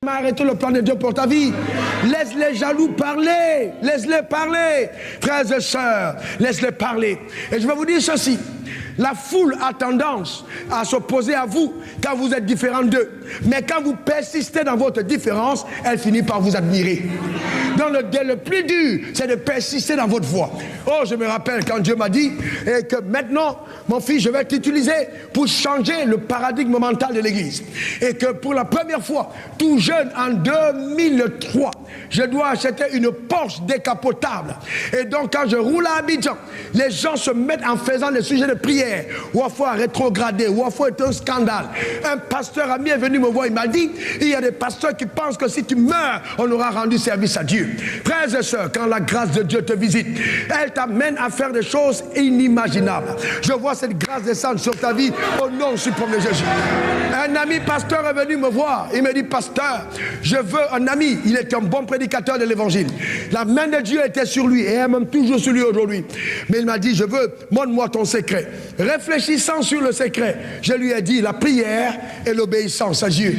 Arrêtez le plan de Dieu pour ta vie. Laisse les jaloux parler. Laisse-les parler. Frères et sœurs, laisse-les parler. Et je vais vous dire ceci. La foule a tendance à s'opposer à vous quand vous êtes différent d'eux. Mais quand vous persistez dans votre différence, elle finit par vous admirer. Donc le plus dur, c'est de persister dans votre foi. Oh, je me rappelle quand Dieu m'a dit que maintenant, mon fils, je vais t'utiliser pour changer le paradigme mental de l'Église. Et que pour la première fois, tout jeune, en 2003, je dois acheter une Porsche décapotable. Et donc, quand je roule à Abidjan, les gens se mettent en faisant des sujets de prière. Ou à fois rétrogradé, ou à fois est un scandale. Un pasteur ami est venu me voir, il m'a dit, il y a des pasteurs qui pensent que si tu meurs, on aura rendu service à Dieu. Frères et sœurs, quand la grâce de Dieu te visite, elle t'amène à faire des choses inimaginables. Je vois cette grâce descendre sur ta vie au nom suprême de Jésus. Un ami pasteur est venu me voir. Il me dit, pasteur, je veux un ami. Il était un bon prédicateur de l'évangile. La main de Dieu était sur lui et elle est même toujours sur lui aujourd'hui. Mais il m'a dit, je veux, montre-moi ton secret. Réfléchissant sur le secret, je lui ai dit la prière et l'obéissance à Dieu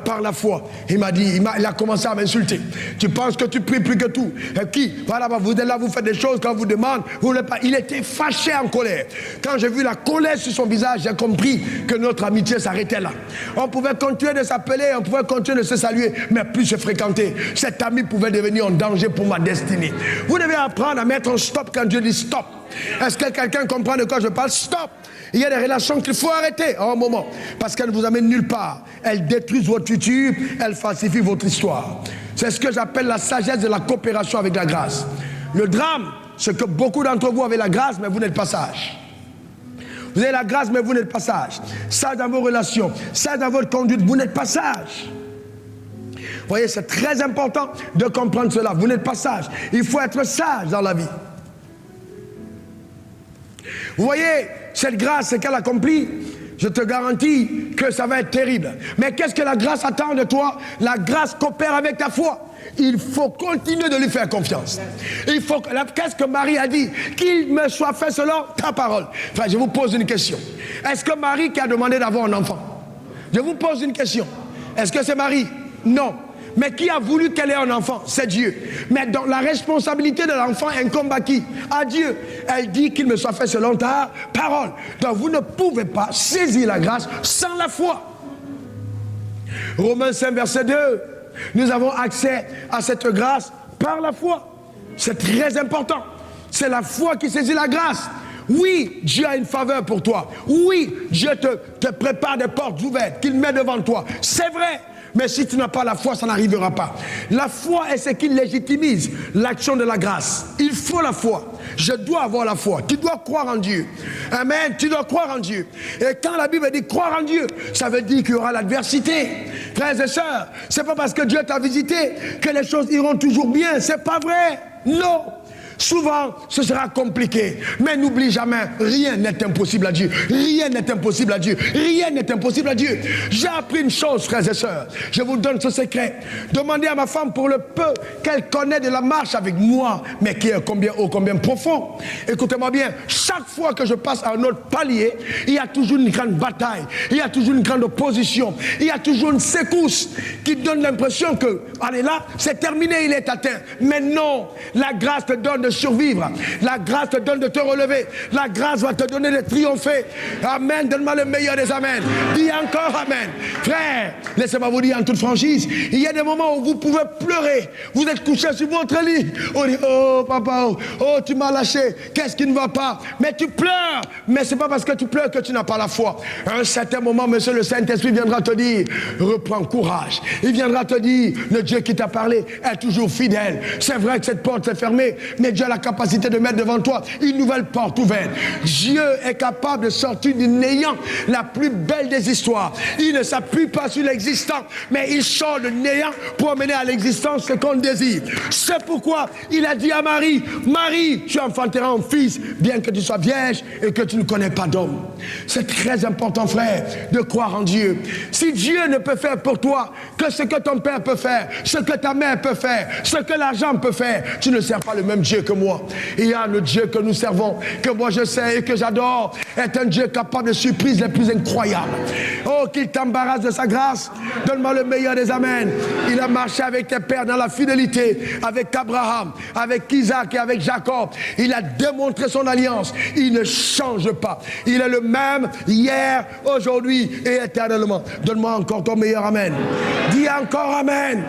par la foi. Il m'a dit, il a commencé à m'insulter. Tu penses que tu pries plus que tout. Et qui, voilà, vous êtes là, vous faites des choses quand vous demande, vous ne pas. Il était fâché en colère. Quand j'ai vu la colère sur son visage, j'ai compris que notre amitié s'arrêtait là. On pouvait continuer de s'appeler, on pouvait continuer de se saluer, mais plus se fréquenter. Cet ami pouvait devenir un danger pour ma destinée. Vous devez apprendre à mettre un stop quand Dieu dit stop. Est-ce que quelqu'un comprend de quoi je parle? Stop! Il y a des relations qu'il faut arrêter à un moment, parce qu'elles ne vous amènent nulle part. Elles détruisent votre futur, elles falsifient votre histoire. C'est ce que j'appelle la sagesse de la coopération avec la grâce. Le drame, c'est que beaucoup d'entre vous avez la grâce, mais vous n'êtes pas sage. Vous avez la grâce, mais vous n'êtes pas sage. Ça dans vos relations, ça dans votre conduite, vous n'êtes pas sage. Vous voyez, c'est très important de comprendre cela. Vous n'êtes pas sage. Il faut être sage dans la vie. Vous voyez, cette grâce, ce qu'elle accomplit, je te garantis que ça va être terrible. Mais qu'est-ce que la grâce attend de toi? La grâce coopère avec ta foi. Il faut continuer de lui faire confiance. Il faut. Qu'est-ce que Marie a dit? Qu'il me soit fait selon ta parole. Enfin, je vous pose une question. Est-ce que Marie qui a demandé d'avoir un enfant? Je vous pose une question. Est-ce que c'est Marie? Non. Mais qui a voulu qu'elle ait un enfant? C'est Dieu. Mais dans la responsabilité de l'enfant incombe à qui? À Dieu. Elle dit qu'il me soit fait selon ta parole. Donc vous ne pouvez pas saisir la grâce sans la foi. Romains 5 verset 2. Nous avons accès à cette grâce par la foi. C'est très important. C'est la foi qui saisit la grâce. Oui, Dieu a une faveur pour toi. Oui, Dieu te prépare des portes ouvertes qu'il met devant toi. C'est vrai. Mais si tu n'as pas la foi, ça n'arrivera pas. La foi est ce qui légitimise l'action de la grâce. Il faut la foi. Je dois avoir la foi. Tu dois croire en Dieu. Amen. Tu dois croire en Dieu. Et quand la Bible dit croire en Dieu, ça veut dire qu'il y aura l'adversité. Frères et sœurs, c'est pas parce que Dieu t'a visité que les choses iront toujours bien. C'est pas vrai. Non. Souvent, ce sera compliqué. Mais n'oublie jamais, rien n'est impossible à Dieu. Rien n'est impossible à Dieu. Rien n'est impossible à Dieu. J'ai appris une chose, frères et sœurs. Je vous donne ce secret. Demandez à ma femme pour le peu qu'elle connaît de la marche avec moi, mais qui est combien haut, combien profond. Écoutez-moi bien, chaque fois que je passe à un autre palier, il y a toujours une grande bataille. Il y a toujours une grande opposition. Il y a toujours une secousse qui donne l'impression que, allez là, c'est terminé, il est atteint. Mais non, la grâce te donne de survivre. La grâce te donne de te relever. La grâce va te donner de triompher. Amen. Donne-moi le meilleur des amens. Dis encore amen. Frère, laissez-moi vous dire en toute franchise, il y a des moments où vous pouvez pleurer. Vous êtes couché sur votre lit. On dit, oh papa, oh tu m'as lâché. Qu'est-ce qui ne va pas? Mais tu pleures. Mais c'est pas parce que tu pleures que tu n'as pas la foi. À un certain moment, monsieur le Saint-Esprit viendra te dire, reprends courage. Il viendra te dire, le Dieu qui t'a parlé est toujours fidèle. C'est vrai que cette porte s'est fermée, mais Dieu a la capacité de mettre devant toi une nouvelle porte ouverte. Dieu est capable de sortir du néant la plus belle des histoires. Il ne s'appuie pas sur l'existant, mais il sort le néant pour amener à l'existence ce qu'on désire. C'est pourquoi il a dit à Marie, Marie, tu enfanteras un fils, bien que tu sois vierge et que tu ne connais pas d'homme. C'est très important, frère, de croire en Dieu. Si Dieu ne peut faire pour toi que ce que ton père peut faire, ce que ta mère peut faire, ce que l'argent peut faire, tu ne sers pas le même Dieu que moi. Il y a le Dieu que nous servons, que moi je sais et que j'adore, est un Dieu capable de surprises les plus incroyables. Oh, qu'il t'embarrasse de sa grâce. Donne-moi le meilleur des amens. Il a marché avec tes pères dans la fidélité, avec Abraham, avec Isaac et avec Jacob. Il a démontré son alliance. Il ne change pas. Il est le même hier, aujourd'hui et éternellement. Donne-moi encore ton meilleur amen. Dis encore amen.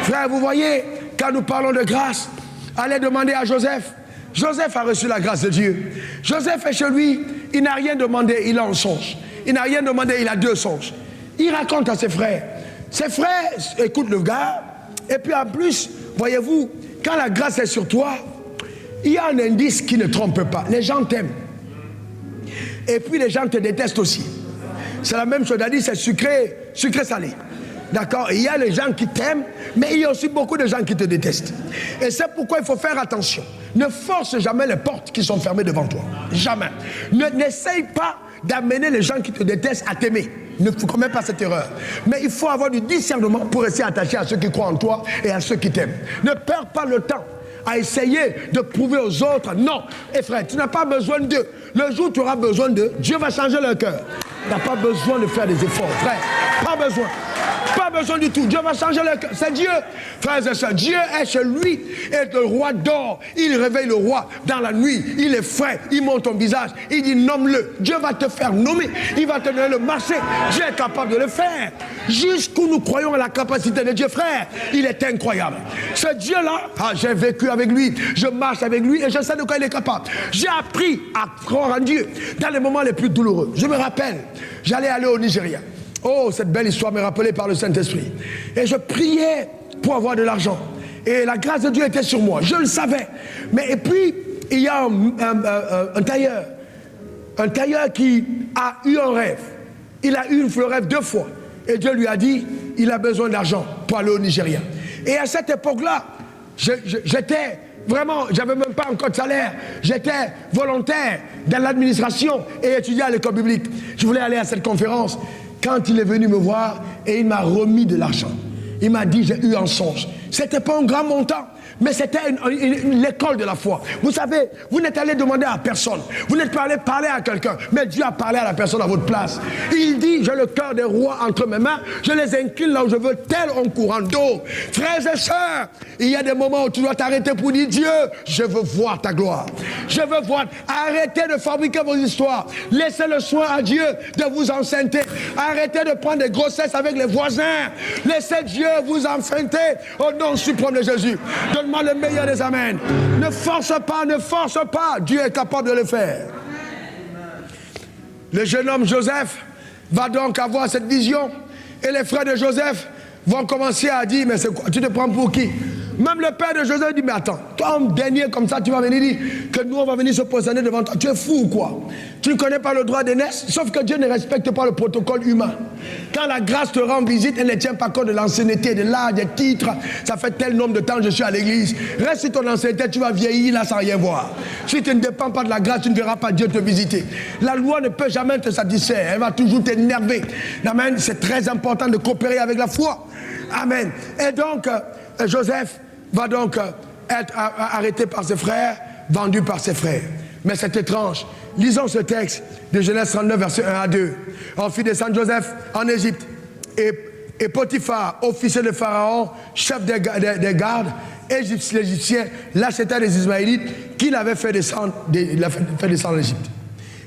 Frère, vous voyez, quand nous parlons de grâce, allez demander à Joseph. Joseph a reçu la grâce de Dieu. Joseph est chez lui, il n'a rien demandé, il a un songe. Il n'a rien demandé, il a 2 songes. Il raconte à ses frères. Ses frères écoutent le gars. Et puis en plus, voyez-vous, quand la grâce est sur toi, il y a un indice qui ne trompe pas. Les gens t'aiment. Et puis les gens te détestent aussi. C'est la même chose, c'est-à-dire c'est sucré, salé. D'accord? Il y a les gens qui t'aiment, mais il y a aussi beaucoup de gens qui te détestent. Et c'est pourquoi il faut faire attention. Ne force jamais les portes qui sont fermées devant toi. Jamais. N'essaye pas d'amener les gens qui te détestent à t'aimer. Ne commets pas cette erreur. Mais il faut avoir du discernement pour rester attaché à ceux qui croient en toi et à ceux qui t'aiment. Ne perds pas le temps à essayer de prouver aux autres. Non. Et frère, tu n'as pas besoin d'eux. Le jour où tu auras besoin d'eux, Dieu va changer leur cœur. Tu n'as pas besoin de faire des efforts, frère. Pas besoin. Pas besoin du tout. Dieu va changer leur cœur. C'est Dieu. Frères et sœurs, Dieu est chez lui et le roi dort. Il réveille le roi dans la nuit. Il est frais. Il monte ton visage. Il dit nomme-le. Dieu va te faire nommer. Il va te donner le marché. Dieu est capable de le faire. Jusqu'où nous croyons à la capacité de Dieu, frère, il est incroyable. Ce Dieu-là, j'ai vécu avec lui. Je marche avec lui et je sais de quoi il est capable. J'ai appris à croire en Dieu dans les moments les plus douloureux. Je me rappelle, j'allais aller au Nigeria. Oh, cette belle histoire m'est rappelée par le Saint-Esprit. Et je priais pour avoir de l'argent. Et la grâce de Dieu était sur moi. Je le savais. Mais et puis, il y a un tailleur. Un tailleur qui a eu un rêve. Il a eu le rêve 2 fois. Et Dieu lui a dit, il a besoin d'argent pour aller au Nigeria. Et à cette époque-là, j'étais vraiment, j'avais même pas encore de salaire. J'étais volontaire dans l'administration et étudiant à l'école biblique. Je voulais aller à cette conférence. Quand il est venu me voir et il m'a remis de l'argent, il m'a dit, j'ai eu un songe. C'était pas un grand montant, mais c'était l'école de la foi. Vous savez, vous n'êtes allé demander à personne. Vous n'êtes pas allé parler à quelqu'un, mais Dieu a parlé à la personne à votre place. Il dit, j'ai le cœur des rois entre mes mains, je les incline là où je veux, tel un courant d'eau. Frères et sœurs, il y a des moments où tu dois t'arrêter pour dire, Dieu, je veux voir ta gloire. Je veux voir. Arrêtez de fabriquer vos histoires. Laissez le soin à Dieu de vous enceintrer. Arrêtez de prendre des grossesses avec les voisins. Laissez Dieu vous enfanter au nom suprême de Jésus. Donne-moi le meilleur des amens. Ne force pas, ne force pas. Dieu est capable de le faire. Le jeune homme Joseph va donc avoir cette vision. Et les frères de Joseph vont commencer à dire, mais c'est quoi? Tu te prends pour qui? Même le père de Joseph dit, mais attends, toi, un dernier comme ça, tu vas venir dire que nous, on va venir se positionner devant toi. Tu es fou ou quoi? Tu ne connais pas le droit d'aînesse? Sauf que Dieu ne respecte pas le protocole humain. Quand la grâce te rend visite, elle ne tient pas compte de l'ancienneté, de l'âge, des titres. Ça fait tel nombre de temps que je suis à l'église. Reste sur ton ancienneté, tu vas vieillir là sans rien voir. Si tu ne dépends pas de la grâce, tu ne verras pas Dieu te visiter. La loi ne peut jamais te satisfaire. Elle va toujours t'énerver. Amen. C'est très important de coopérer avec la foi. Amen. Et donc, Joseph va donc être arrêté par ses frères, vendu par ses frères. Mais c'est étrange. Lisons ce texte de Genèse 39, versets 1 à 2. On fit descendre Joseph en Égypte. Et Potiphar, officier de Pharaon, chef des gardes, l'Égyptien, l'acheta des Ismaélites qu'il avait fait descendre en Égypte.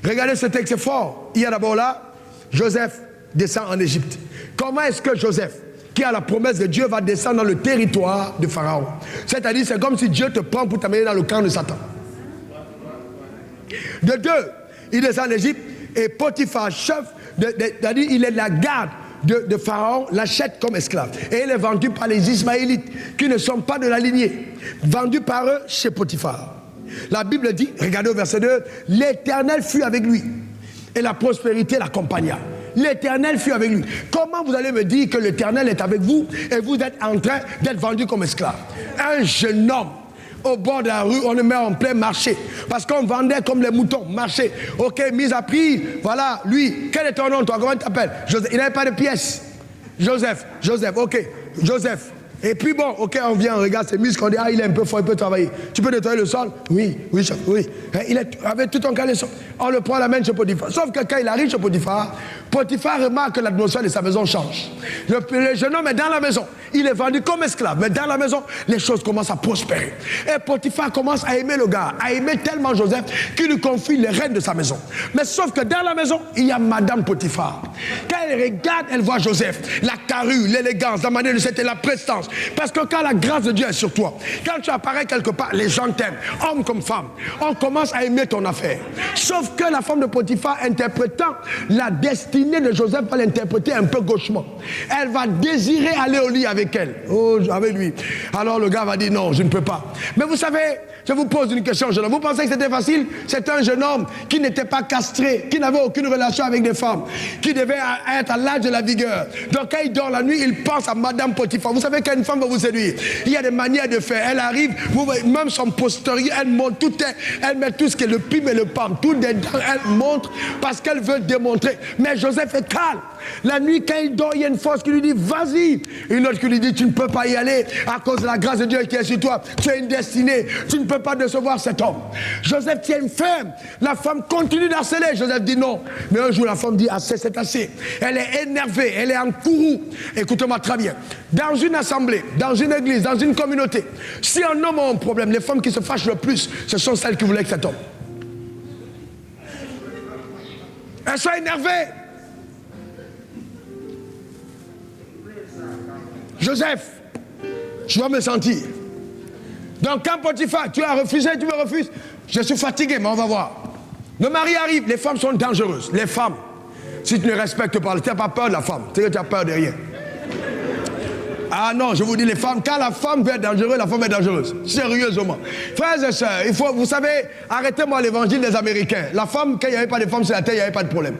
Regardez ce texte, c'est fort. Il y a d'abord là, Joseph descend en Égypte. Comment est-ce que Joseph, qui a la promesse de Dieu, va descendre dans le territoire de Pharaon? C'est-à-dire, c'est comme si Dieu te prend pour t'amener dans le camp de Satan. De 2, il descend en Égypte et Potiphar, chef, c'est-à-dire, il est de la garde de Pharaon, l'achète comme esclave. Et il est vendu par les Ismaélites, qui ne sont pas de la lignée. Vendu par eux chez Potiphar. La Bible dit, regardez au verset 2, l'Éternel fut avec lui et la prospérité l'accompagna. L'Éternel fut avec lui. Comment vous allez me dire que l'Éternel est avec vous et vous êtes en train d'être vendu comme esclave? Un jeune homme au bord de la rue, on le met en plein marché. Parce qu'on vendait comme les moutons, marché. Ok, mise à prix, voilà, lui. Quel est ton nom, toi? Comment tu t'appelles? Joseph. Il n'avait pas de pièces. Joseph, ok, Joseph. Et puis bon, ok, on vient, on regarde ses muscles, on dit, ah, il est un peu fort, il peut travailler. Tu peux nettoyer le sol? Oui, chef, oui. Il est avec tout ton caleçon. On le prend, l'amène chez Potiphar. Sauf que quand il arrive chez Potiphar, Potiphar remarque que l'atmosphère de sa maison change. Le jeune homme est dans la maison. Il est vendu comme esclave, mais dans la maison, les choses commencent à prospérer. Et Potiphar commence à aimer le gars, à aimer tellement Joseph qu'il lui confie les rênes de sa maison. Mais sauf que dans la maison, il y a Madame Potiphar. Quand elle regarde, elle voit Joseph, la carrure, l'élégance, la manière de cette et la prestance. Parce que quand la grâce de Dieu est sur toi, quand tu apparais quelque part, les gens t'aiment, homme comme femme. On commence à aimer ton affaire. Sauf que la femme de Potiphar, interprétant la destinée de Joseph, va l'interpréter un peu gauchement. Elle va désirer aller au lit avec elle. Oh, avec lui. Alors le gars va dire non, je ne peux pas. Mais vous savez, je vous pose une question, jeune homme. Vous pensez que c'était facile? C'est un jeune homme qui n'était pas castré, qui n'avait aucune relation avec des femmes, qui devait être à l'âge de la vigueur. Donc quand il dort la nuit, il pense à Madame Potiphar. Vous savez qu'une femme va vous séduire. Il y a des manières de faire. Elle arrive, vous voyez, même son postérieur, elle montre tout, elle met tout ce qui est le pime et le pam, tout dedans, elle montre parce qu'elle veut démontrer. Mais Joseph est calme. La nuit, quand il dort, il y a une force qui lui dit vas-y. Une autre qui lui dit tu ne peux pas y aller à cause de la grâce de Dieu qui est sur toi. Tu as une destinée. Tu ne peux pas décevoir cet homme. Joseph tient ferme. La femme continue d'harceler. Joseph dit non. Mais un jour, la femme dit assez, c'est assez. Elle est énervée. Elle est en courroux. Écoutez-moi très bien. Dans une assemblée, dans une église, dans une communauté, si un homme a un problème, les femmes qui se fâchent le plus, ce sont celles qui voulaient que cet homme. Elles sont énervées. Joseph, je dois me sentir. Donc quand Potiphar, tu as refusé, tu me refuses. Je suis fatigué, mais on va voir. Le mari arrive, les femmes sont dangereuses. Les femmes, si tu ne respectes pas, tu n'as pas peur de la femme, c'est que tu as peur de rien. Ah non, je vous dis les femmes, quand la femme veut être dangereuse, la femme est dangereuse. Sérieusement. Frères et sœurs, il faut, vous savez, arrêtez-moi l'évangile des Américains. La femme, quand il n'y avait pas de femmes sur la terre, il n'y avait pas de problème.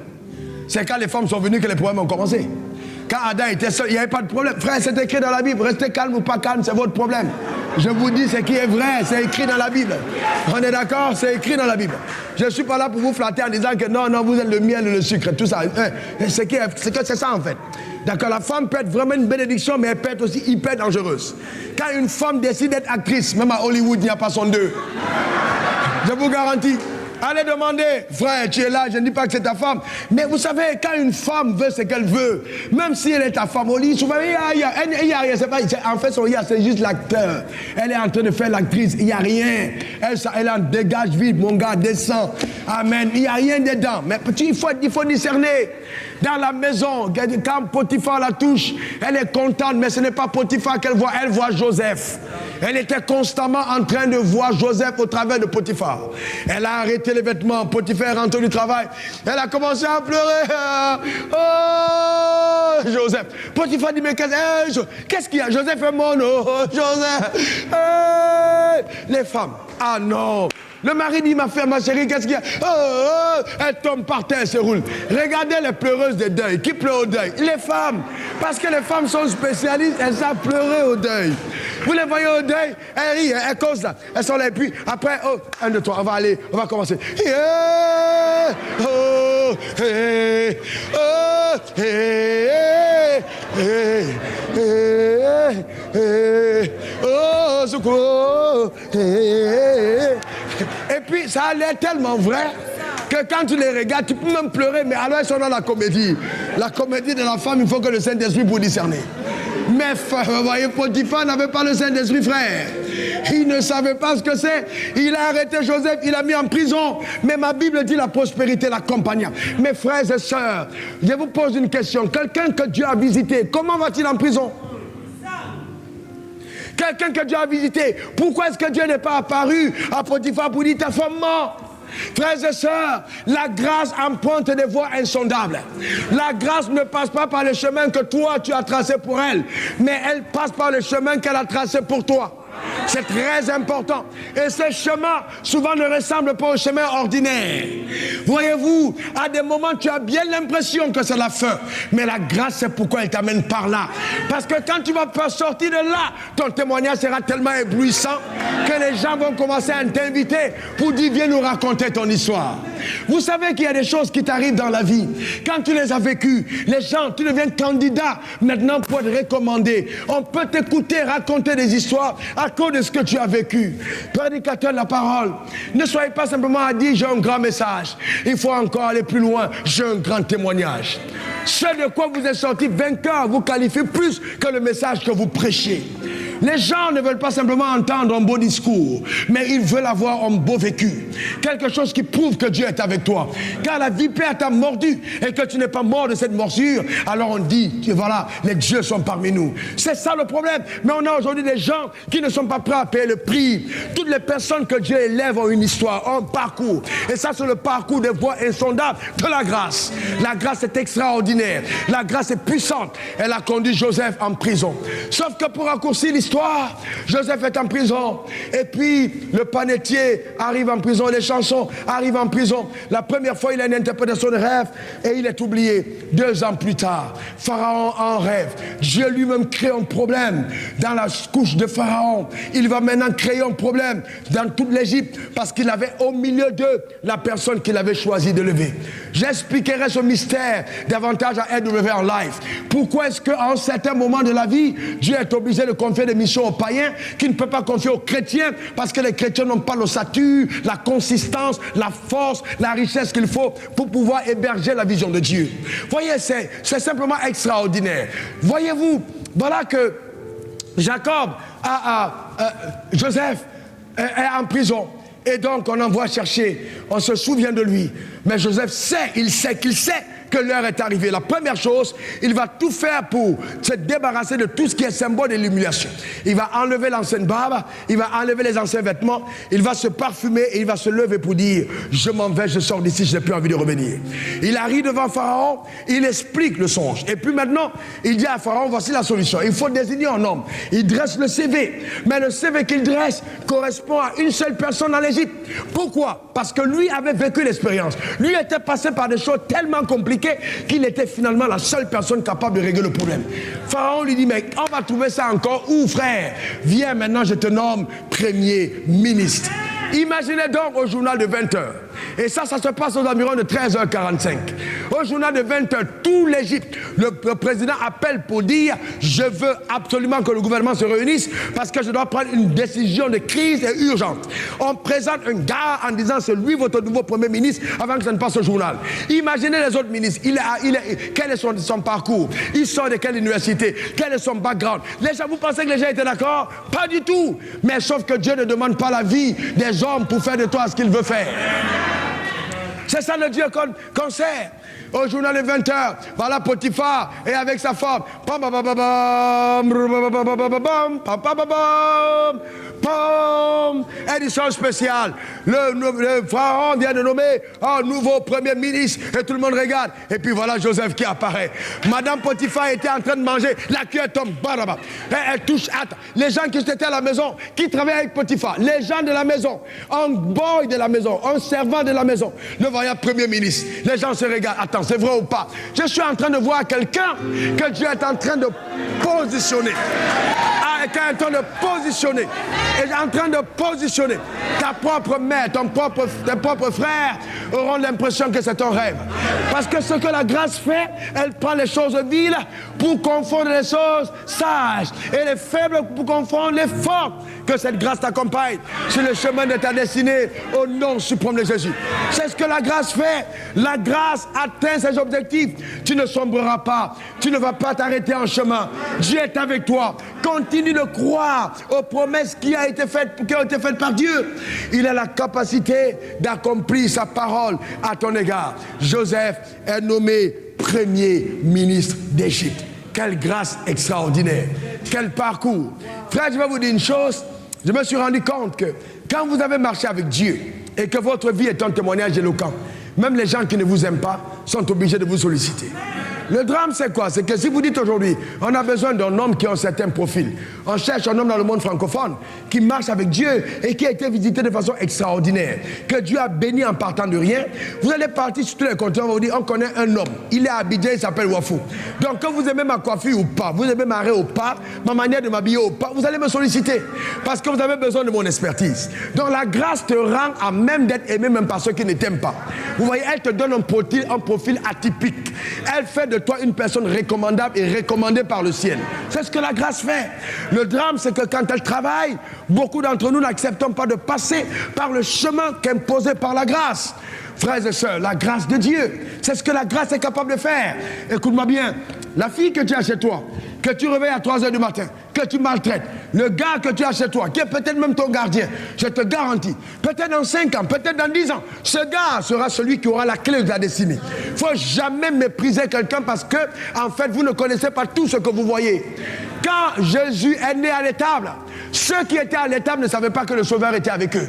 C'est quand les femmes sont venues que les problèmes ont commencé. Quand Adam était seul, il n'y avait pas de problème. Frère, c'est écrit dans la Bible. Restez calme ou pas calme, c'est votre problème. Je vous dis ce qui est vrai, c'est écrit dans la Bible. On est d'accord? C'est écrit dans la Bible. Je ne suis pas là pour vous flatter en disant que non, vous êtes le miel et le sucre, tout ça. C'est ça en fait. D'accord, la femme peut être vraiment une bénédiction, mais elle peut être aussi hyper dangereuse. Quand une femme décide d'être actrice, même à Hollywood, il n'y a pas son deux. Je vous garantis. Allez demander, frère, tu es là, je ne dis pas que c'est ta femme. Mais vous savez, quand une femme veut ce qu'elle veut, même si elle est ta femme au lit, souvent, il y a rien. En fait, c'est juste l'acteur. Elle est en train de faire l'actrice, il n'y a rien. Elle en dégage vite, mon gars, descend. Amen. Il n'y a rien dedans. Mais il faut discerner. Dans la maison, quand Potiphar la touche, elle est contente, mais ce n'est pas Potiphar qu'elle voit, elle voit Joseph. Elle était constamment en train de voir Joseph au travers de Potiphar. Elle a arrêté les vêtements, Potiphar est rentré du travail. Elle a commencé à pleurer. Oh, Joseph. Potiphar dit, mais qu'est-ce qu'il y a? Joseph est mon Joseph. Les femmes. Ah non. Le mari dit, ma chérie, qu'est-ce qu'il y a? Elle tombe par terre, elle se roule. Regardez les pleureuses de deuil. Qui pleure au deuil? Les femmes. Parce que les femmes sont spécialistes, elles savent pleurer au deuil. Vous les voyez au deuil, elles rient, elles causent là. Elles sont là, et puis après, 1, 2, 3, on va commencer. Secours. Et puis ça a l'air tellement vrai que quand tu les regardes, tu peux même pleurer, mais alors ils sont dans la comédie. La comédie de la femme, il faut que le Saint-Esprit pour discerner. Mais vous voyez, Potiphar n'avait pas le Saint-Esprit, frère. Il ne savait pas ce que c'est. Il a arrêté Joseph, il l'a mis en prison. Mais ma Bible dit la prospérité l'accompagna. Mes frères et sœurs, je vous pose une question. Quelqu'un que Dieu a visité, comment va-t-il en prison? Quelqu'un que Dieu a visité, pourquoi est-ce que Dieu n'est pas apparu à Potiphar pour dire ta femme mort? Frères et sœurs, la grâce emprunte des voies insondables. La grâce ne passe pas par le chemin que toi tu as tracé pour elle, mais elle passe par le chemin qu'elle a tracé pour toi. C'est très important. Et ce chemin, souvent, ne ressemble pas au chemin ordinaire. Voyez-vous, à des moments, tu as bien l'impression que c'est la fin. Mais la grâce, c'est pourquoi elle t'amène par là. Parce que quand tu vas sortir de là, ton témoignage sera tellement éblouissant que les gens vont commencer à t'inviter pour dire, viens nous raconter ton histoire. Vous savez qu'il y a des choses qui t'arrivent dans la vie. Quand tu les as vécues, les gens, tu deviens candidat maintenant pour être recommandé. On peut t'écouter, raconter des histoires à cause de ce que tu as vécu. Prédicateur de la parole, ne soyez pas simplement à dire j'ai un grand message. Il faut encore aller plus loin. J'ai un grand témoignage. Ce de quoi vous êtes sorti vainqueur vous qualifie plus que le message que vous prêchez. Les gens ne veulent pas simplement entendre un beau discours, mais ils veulent avoir un beau vécu. Quelque chose qui prouve que Dieu est avec toi. Car la vipère t'a mordu et que tu n'es pas mort de cette morsure, alors on dit, voilà, les dieux sont parmi nous. C'est ça le problème. Mais on a aujourd'hui des gens qui ne sont pas prêts à payer le prix. Toutes les personnes que Dieu élève ont une histoire, ont un parcours. Et ça, c'est le parcours des voies insondables de la grâce. La grâce est extraordinaire. La grâce est puissante. Elle a conduit Joseph en prison. Sauf que pour raccourcir l'histoire, Joseph est en prison. Et puis, le panetier arrive en prison. Les chansons arrivent en prison. La première fois, il a une interprétation de rêve et il est oublié. 2 ans plus tard, Pharaon en rêve. Dieu lui-même crée un problème dans la couche de Pharaon. Il va maintenant créer un problème dans toute l'Égypte parce qu'il avait au milieu d'eux la personne qu'il avait choisi de lever. J'expliquerai ce mystère davantage à RW en live. Pourquoi est-ce qu'à un certain moment de la vie, Dieu est obligé de confier des missions aux païens qu'il ne peut pas confier aux chrétiens parce que les chrétiens n'ont pas l'ossature, la consistance, la force, la richesse qu'il faut pour pouvoir héberger la vision de Dieu. Voyez, c'est simplement extraordinaire. Voyez-vous, voilà que Jacob, Joseph est en prison. Et donc on envoie chercher, on se souvient de lui. Mais Joseph sait que l'heure est arrivée. La première chose, il va tout faire pour se débarrasser de tout ce qui est symbole de l'humiliation. Il va enlever l'ancienne barbe, il va enlever les anciens vêtements, il va se parfumer et il va se lever pour dire je m'en vais, je sors d'ici, je n'ai plus envie de revenir. Il arrive devant Pharaon, il explique le songe. Et puis maintenant, il dit à Pharaon, voici la solution. Il faut désigner un homme. Il dresse le CV. Mais le CV qu'il dresse correspond à une seule personne dans l'Égypte. Pourquoi? Parce que lui avait vécu l'expérience. Lui était passé par des choses tellement compliquées qu'il était finalement la seule personne capable de régler le problème. Pharaon lui dit, mais on va trouver ça encore où, frère? Viens maintenant, je te nomme premier ministre. Imaginez donc au journal de 20h. Et ça se passe aux environs de 13h45. Au journal de 20h, tout l'Égypte, le président appelle pour dire je veux absolument que le gouvernement se réunisse parce que je dois prendre une décision de crise et urgente. On présente un gars en disant c'est lui votre nouveau premier ministre avant que ça ne passe au journal. Imaginez les autres ministres. Quel est son parcours? Il sort de quelle université? Quel est son background? Les gens, vous pensez que les gens étaient d'accord? Pas du tout. Mais sauf que Dieu ne demande pas la vie des hommes pour faire de toi ce qu'il veut faire. C'est ça le Dieu qu'on sert. Au journal de 20h, voilà Potiphar et avec sa femme. Édition spéciale. Le pharaon vient de nommer un nouveau premier ministre et tout le monde regarde. Et puis voilà Joseph qui apparaît. Madame Potiphar était en train de manger. La cuillère tombe. Elle touche. Attends. Les gens qui étaient à la maison, qui travaillaient avec Potiphar, les gens de la maison, un boy de la maison, un servant de la maison, le voyant premier ministre. Les gens se regardent. Attends, c'est vrai ou pas? Je suis en train de voir quelqu'un que Dieu est en train de positionner. Qui est en train de positionner. Et en train de positionner. Ta propre mère, tes propres frères auront l'impression que c'est un rêve. Parce que ce que la grâce fait, elle prend les choses viles pour confondre les choses sages. Et les faibles pour confondre les forts. Que cette grâce t'accompagne sur le chemin de ta destinée au nom suprême de Jésus. C'est ce que la grâce fait. La grâce atteint ses objectifs. Tu ne sombreras pas. Tu ne vas pas t'arrêter en chemin. Dieu est avec toi. Continue de croire aux promesses qui ont été faites par Dieu. Il a la capacité d'accomplir sa parole à ton égard. Joseph est nommé premier ministre d'Égypte. Quelle grâce extraordinaire. Quel parcours. Frère, je vais vous dire une chose. Je me suis rendu compte que quand vous avez marché avec Dieu et que votre vie est un témoignage éloquent, même les gens qui ne vous aiment pas sont obligés de vous solliciter. Le drame, c'est quoi? C'est que si vous dites aujourd'hui, on a besoin d'un homme qui a un certain profil. On cherche un homme dans le monde francophone qui marche avec Dieu et qui a été visité de façon extraordinaire, que Dieu a béni en partant de rien. Vous allez partir sur tous les continents, on va vous dire, on connaît un homme. Il est à Abidjan, il s'appelle Wafou. Donc, que vous aimez ma coiffure ou pas, vous aimez ma raie ou pas, ma manière de m'habiller ou pas, vous allez me solliciter parce que vous avez besoin de mon expertise. Donc, la grâce te rend à même d'être aimé même par ceux qui ne t'aiment pas. Vous voyez, elle te donne un profil atypique. Elle fait de toi une personne recommandable et recommandée par le ciel. C'est ce que la grâce fait. Le drame, c'est que quand elle travaille, beaucoup d'entre nous n'acceptons pas de passer par le chemin qu'imposé par la grâce. Frères et sœurs, la grâce de Dieu, c'est ce que la grâce est capable de faire. Écoute-moi bien, la fille que tu as chez toi, que tu réveilles à 3 h du matin, que tu maltraites, le gars que tu as chez toi, qui est peut-être même ton gardien, je te garantis, peut-être dans 5 ans, peut-être dans 10 ans, ce gars sera celui qui aura la clé de la destinée. Il ne faut jamais mépriser quelqu'un parce que, en fait, vous ne connaissez pas tout ce que vous voyez. Quand Jésus est né à l'étable, ceux qui étaient à l'étable ne savaient pas que le Sauveur était avec eux.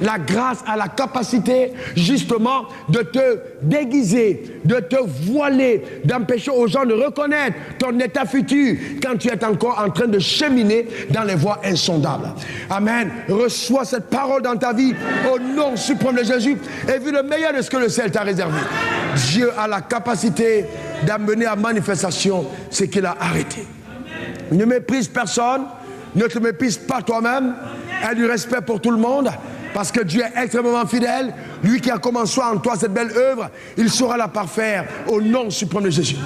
La grâce a la capacité, justement, de te déguiser, de te voiler, d'empêcher aux gens de reconnaître ton état futur quand tu es encore en train de cheminer dans les voies insondables. Amen. Reçois cette parole dans ta vie au nom suprême de Jésus et vis le meilleur de ce que le ciel t'a réservé. Dieu a la capacité d'amener à manifestation ce qu'il a arrêté. Ne méprise personne, ne te méprise pas toi-même, aie du respect pour tout le monde, parce que Dieu est extrêmement fidèle. Lui qui a commencé en toi cette belle œuvre, il saura la parfaire au nom suprême de Jésus.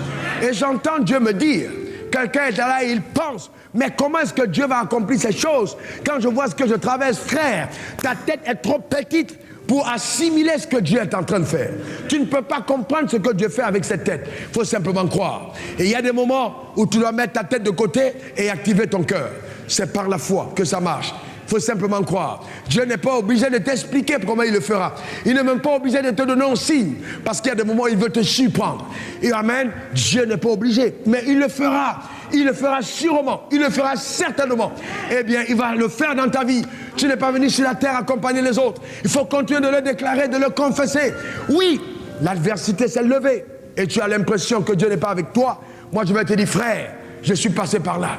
Et j'entends Dieu me dire, quelqu'un est là et il pense, mais comment est-ce que Dieu va accomplir ces choses? Quand je vois ce que je traverse, frère, ta tête est trop petite pour assimiler ce que Dieu est en train de faire. Tu ne peux pas comprendre ce que Dieu fait avec cette tête. Il faut simplement croire. Et il y a des moments où tu dois mettre ta tête de côté et activer ton cœur. C'est par la foi que ça marche. Il faut simplement croire. Dieu n'est pas obligé de t'expliquer comment il le fera. Il n'est même pas obligé de te donner un signe. Parce qu'il y a des moments où il veut te surprendre. Et amen, Dieu n'est pas obligé. Mais il le fera. Il le fera sûrement. Il le fera certainement. Eh bien, il va le faire dans ta vie. Tu n'es pas venu sur la terre accompagner les autres. Il faut continuer de le déclarer, de le confesser. Oui, l'adversité s'est levée. Et tu as l'impression que Dieu n'est pas avec toi. Moi, je vais te dire, frère, je suis passé par là.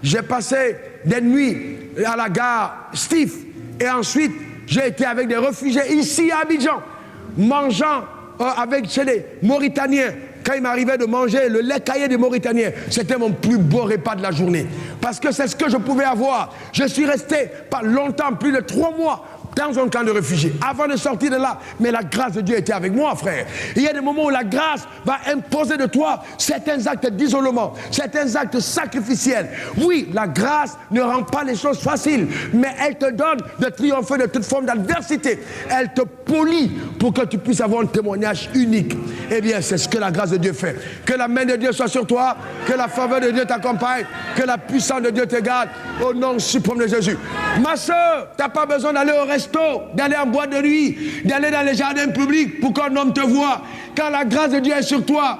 J'ai passé des nuits à la gare Steve. Et ensuite, j'ai été avec des réfugiés ici à Abidjan, mangeant chez les Mauritaniens. Quand il m'arrivait de manger le lait caillé des Mauritaniens, c'était mon plus beau repas de la journée. Parce que c'est ce que je pouvais avoir. Je suis resté pas longtemps, plus de 3 mois, dans un camp de réfugiés, avant de sortir de là. Mais la grâce de Dieu était avec moi, frère. Il y a des moments où la grâce va imposer de toi certains actes d'isolement, certains actes sacrificiels. Oui, la grâce ne rend pas les choses faciles, mais elle te donne de triompher de toute forme d'adversité. Elle te polie pour que tu puisses avoir un témoignage unique. Eh bien, c'est ce que la grâce de Dieu fait. Que la main de Dieu soit sur toi, que la faveur de Dieu t'accompagne, que la puissance de Dieu te garde, au nom suprême de Jésus. Ma soeur, tu n'as pas besoin d'aller au resto, d'aller en boîte de nuit, d'aller dans les jardins publics pour qu'un homme te voie. Quand la grâce de Dieu est sur toi,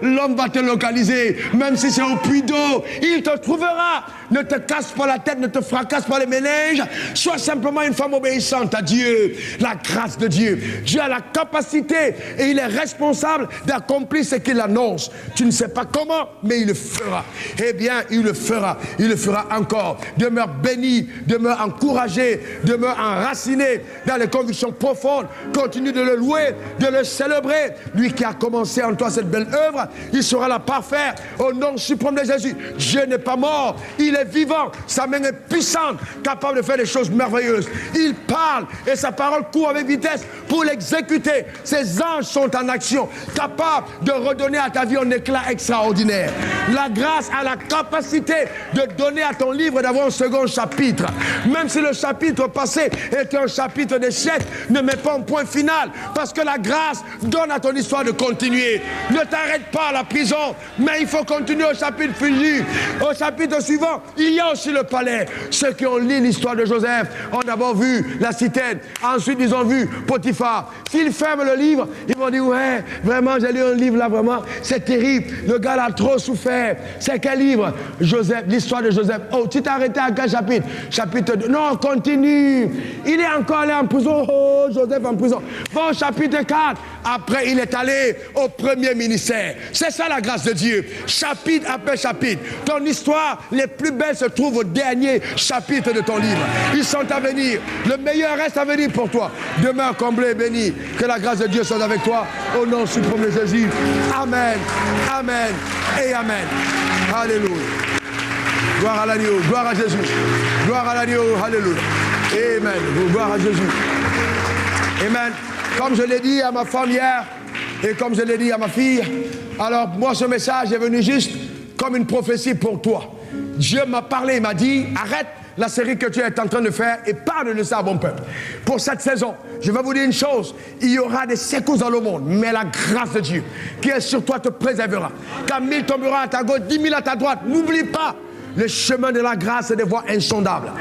l'homme va te localiser, même si c'est au puits d'eau, il te trouvera. Ne te casse pas la tête, ne te fracasse pas les méninges. Sois simplement une femme obéissante à Dieu. La grâce de Dieu. Dieu a la capacité et il est responsable d'accomplir ce qu'il annonce. Tu ne sais pas comment, mais il le fera. Eh bien, il le fera. Il le fera encore. Demeure béni, demeure encouragé, demeure enraciné dans les convictions profondes. Continue de le louer, de le célébrer. Lui qui a commencé en toi cette belle œuvre, il sera la parfaire au nom suprême de Jésus. Dieu n'est pas mort. Il est vivant, sa main est puissante, capable de faire des choses merveilleuses. Il parle et sa parole court avec vitesse pour l'exécuter. Ses anges sont en action, capables de redonner à ta vie un éclat extraordinaire. La grâce a la capacité de donner à ton livre d'avoir un second chapitre. Même si le chapitre passé était un chapitre d'échec, ne mets pas un point final, parce que la grâce donne à ton histoire de continuer. Ne t'arrête pas à la prison, mais il faut continuer au chapitre futur, au chapitre suivant. il y a aussi le palais. Ceux qui ont lu l'histoire de Joseph ont d'abord vu la citerne. Ensuite, ils ont vu Potiphar. S'ils ferment le livre, ils vont dire, ouais, vraiment, j'ai lu un livre là, vraiment, c'est terrible. Le gars a trop souffert. C'est quel livre? Joseph, l'histoire de Joseph. Oh, tu t'es arrêté à quel chapitre? Chapitre 2. Non, continue. Il est encore allé en prison. Oh, Joseph en prison. Bon, chapitre 4. Après, il est allé au premier ministère. C'est ça la grâce de Dieu. Chapitre après chapitre. Ton histoire, les plus belles se trouvent au dernier chapitre de ton livre. Ils sont à venir. Le meilleur reste à venir pour toi. Demeure comblé et béni. Que la grâce de Dieu soit avec toi. Au nom suprême de Jésus. Amen. Amen. Et Amen. Alléluia. Gloire à l'agneau. Gloire à Jésus. Gloire à l'agneau. Alléluia. Amen. Gloire à Jésus. Amen. Comme je l'ai dit à ma femme hier, et comme je l'ai dit à ma fille, alors moi ce message est venu juste comme une prophétie pour toi. Dieu m'a parlé, il m'a dit, arrête la série que tu es en train de faire et parle de ça à mon peuple. Pour cette saison, je vais vous dire une chose, il y aura des secousses dans le monde, mais la grâce de Dieu qui est sur toi te préservera. Quand 1000 tombera à ta gauche, 10 000 à ta droite, n'oublie pas, le chemin de la grâce est des voies insondables.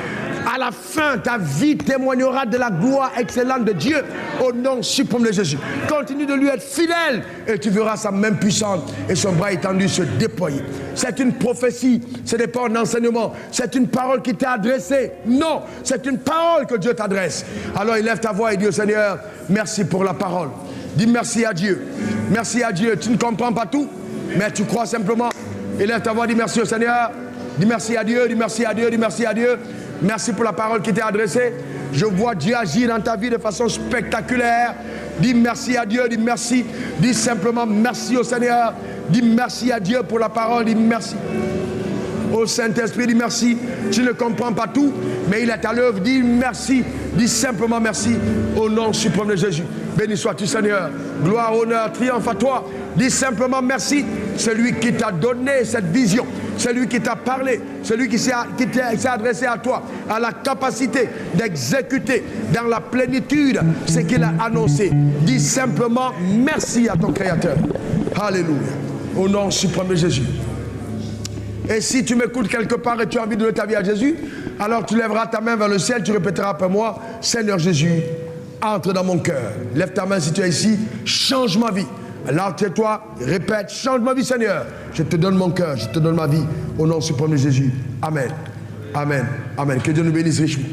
À la fin, ta vie témoignera de la gloire excellente de Dieu au nom suprême de Jésus. Continue de lui être fidèle et tu verras sa main puissante et son bras étendu se déployer. C'est une prophétie, ce n'est pas un enseignement, c'est une parole qui t'est adressée. Non, c'est une parole que Dieu t'adresse. Alors élève ta voix et dis au Seigneur, merci pour la parole. Dis merci à Dieu. Merci à Dieu. Tu ne comprends pas tout, mais tu crois simplement. Élève ta voix, dis merci au Seigneur. Dis merci à Dieu, dis merci à Dieu, dis merci à Dieu. Merci pour la parole qui t'est adressée. Je vois Dieu agir dans ta vie de façon spectaculaire. Dis merci à Dieu, dis merci. Dis simplement merci au Seigneur. Dis merci à Dieu pour la parole, dis merci. Au Saint-Esprit, dis merci. Tu ne comprends pas tout, mais il est à l'œuvre. Dis merci. Dis simplement merci au nom suprême de Jésus. Béni sois-tu, Seigneur. Gloire, honneur, triomphe à toi. Dis simplement merci. Celui qui t'a donné cette vision, celui qui t'a parlé, celui qui s'est adressé à toi, a la capacité d'exécuter dans la plénitude ce qu'il a annoncé. Dis simplement merci à ton Créateur. Alléluia. Au nom suprême de Jésus. Et si tu m'écoutes quelque part et tu as envie de donner ta vie à Jésus, alors tu lèveras ta main vers le ciel, tu répéteras après moi, Seigneur Jésus, entre dans mon cœur. Lève ta main si tu es ici, change ma vie. Alors tais-toi, répète, change ma vie Seigneur. Je te donne mon cœur, je te donne ma vie. Au nom suprême de Jésus. Amen. Amen. Amen. Que Dieu nous bénisse richement.